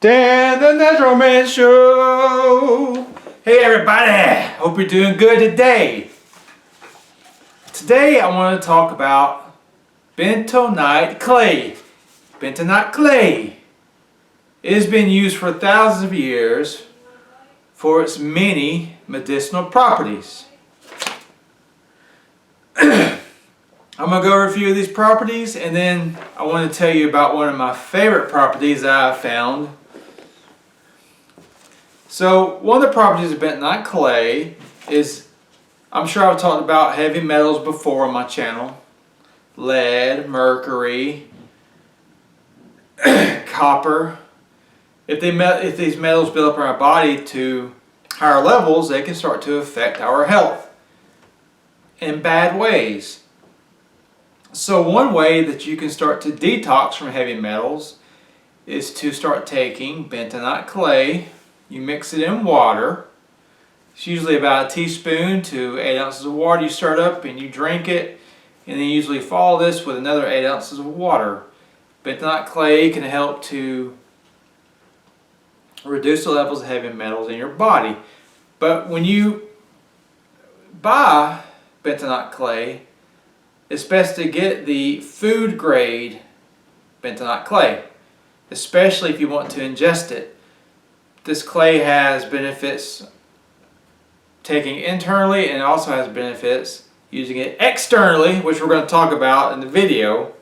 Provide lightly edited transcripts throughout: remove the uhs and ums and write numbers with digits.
Dan the Natural Man Show. Hey everybody, hope you're doing good today. Today I want to talk about bentonite clay. Bentonite clay. It has been used for thousands of years for its many medicinal properties. I'm going to go over a few of these properties, and then I want to tell you about one of my favorite properties that I've found. So one of the properties of bentonite clay is, I'm sure I've talked about heavy metals before on my channel. Lead, mercury, copper. If these metals build up in our body to higher levels, they can start to affect our health in bad ways. So one way that you can start to detox from heavy metals is to start taking bentonite clay. You mix it in water. It's usually about a teaspoon to 8 ounces of water. You start up and you drink it, and then you usually follow this with another 8 ounces of water. Bentonite clay can help to reduce the levels of heavy metals in your body. But when you buy bentonite clay, it's best to get the food grade bentonite clay, especially if you want to ingest it. This clay has benefits taking internally, and also has benefits using it externally, which we're going to talk about in the video.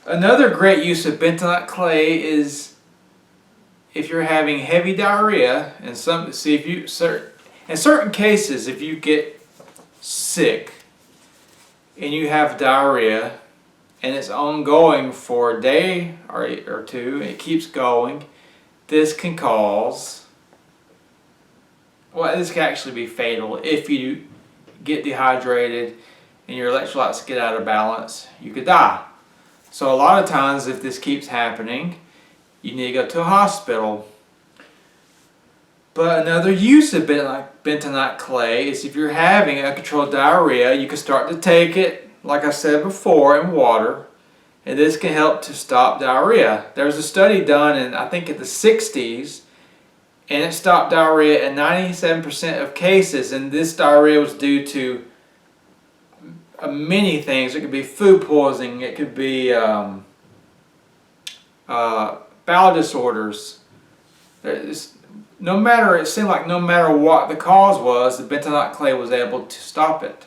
Another great use of bentonite clay is if you're having heavy diarrhea, and in certain cases, if you get sick and you have diarrhea and it's ongoing for a day or two, and it keeps going, this can actually be fatal. If you get dehydrated and your electrolytes get out of balance, you could die. So a lot of times, if this keeps happening, you need to go to a hospital. But another use of bentonite clay is if you're having uncontrolled diarrhea, you can start to take it, like I said before, in water. And this can help to stop diarrhea. There was a study done in, I think, in the 60s, and it stopped diarrhea in 97% of cases. And this diarrhea was due to many things. It could be food poisoning. It could be bowel disorders. It seemed like no matter what the cause was, the bentonite clay was able to stop it.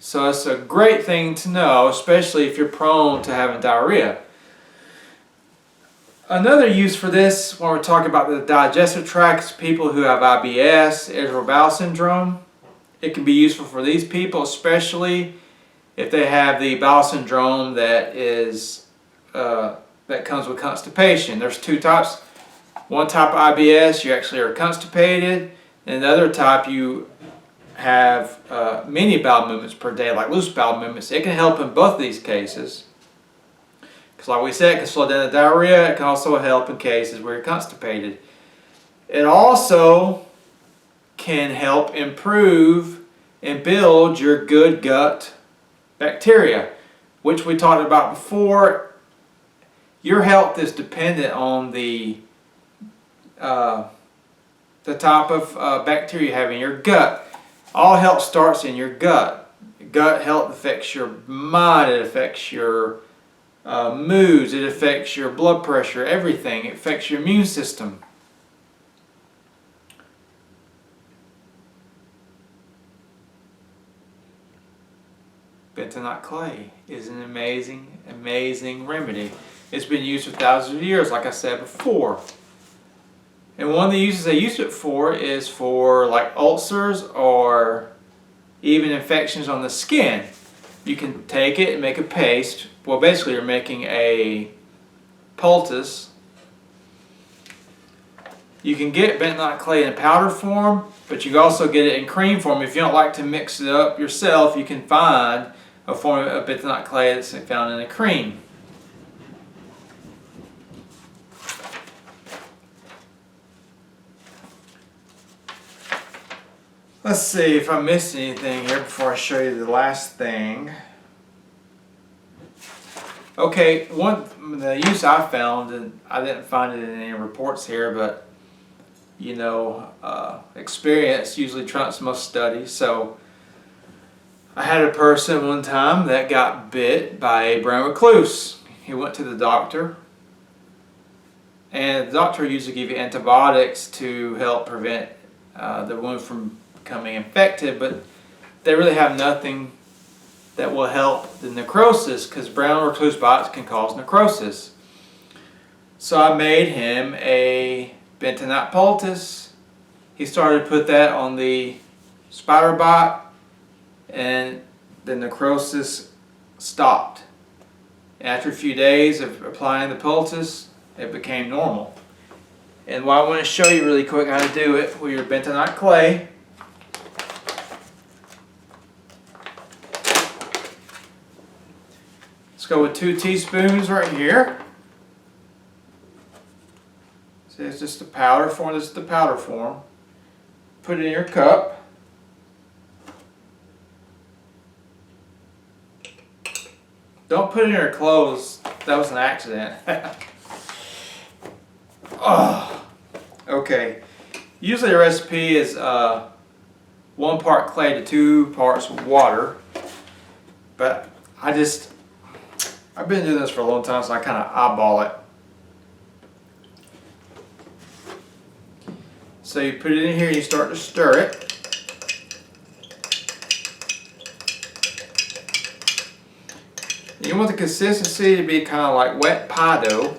So it's a great thing to know, especially if you're prone to having diarrhea. Another use for this, when we're talking about the digestive tract, is people who have IBS, irritable bowel syndrome. It can be useful for these people, especially if they have the bowel syndrome that comes with constipation. There's two types. One type of IBS, you actually are constipated, and the other type, you have many bowel movements per day, like loose bowel movements. It can help in both of these cases, because like we said, it can slow down the diarrhea. It can also help in cases where you're constipated. It also can help improve and build your good gut bacteria, which we talked about before. Your health is dependent on the type of bacteria you have in your gut. All health starts in your gut. Gut health affects your mind, it affects your moods, it affects your blood pressure, everything. It affects your immune system. Bentonite clay is an amazing, amazing remedy. It's been used for thousands of years, like I said before. And one of the uses they use it for is for like ulcers or even infections on the skin. You can take it and make a paste. Well, basically you're making a poultice. You can get bentonite clay in powder form, but you can also get it in cream form. If you don't like to mix it up yourself, you can find a form of bentonite clay that's found in a cream. Let's see if I missed anything here before I show you the last thing. Okay, the use I found, and I didn't find it in any reports here, but you know, experience usually trumps most studies. So I had a person one time that got bit by a brown recluse. He went to the doctor, and the doctor usually give you antibiotics to help prevent the wound from becoming infected, but they really have nothing that will help the necrosis, because brown recluse bites can cause necrosis. So I made him a bentonite poultice. He started to put that on the spider bite, and the necrosis stopped. After a few days of applying the poultice, it became normal. And what I want to show you really quick how to do it with your bentonite clay. Let's go with 2 teaspoons right here. See, it's just the powder form. This is the powder form. Put it in your cup. Don't put it in your clothes. That was an accident. Oh, okay. Usually the recipe is 1 part clay to 2 parts water. But I've been doing this for a long time, so I kind of eyeball it. So you put it in here and you start to stir it. You want the consistency to be kind of like wet pie dough.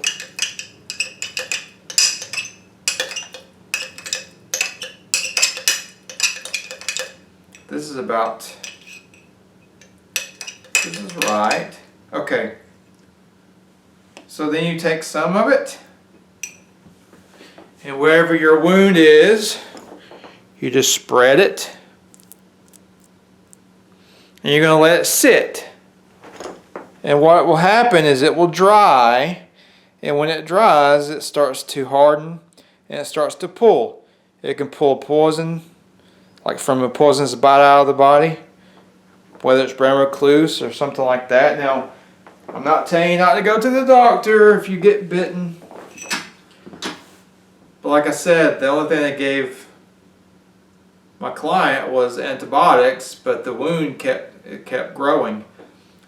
This is right. Okay. So then you take some of it, and wherever your wound is, you just spread it. And you're going to let it sit. And what will happen is it will dry, and when it dries, it starts to harden and it starts to pull. It can pull poison, like from a poisonous bite out of the body, whether it's brown recluse or something like that. Now, I'm not telling you not to go to the doctor if you get bitten. But like I said, the only thing they gave my client was antibiotics, but the wound kept growing.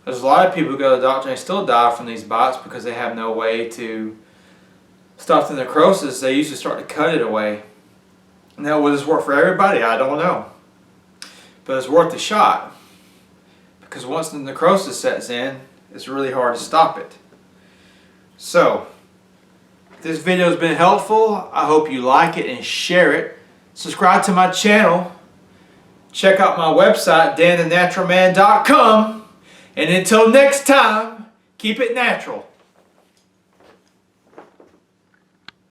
There's a lot of people who go to the doctor and they still die from these bites because they have no way to stop the necrosis. They usually start to cut it away. Now, will this work for everybody? I don't know. But it's worth the shot, because once the necrosis sets in, it's really hard to stop it. So, if this video has been helpful, I hope you like it and share it. Subscribe to my channel. Check out my website, danthenaturalman.com. And until next time, keep it natural.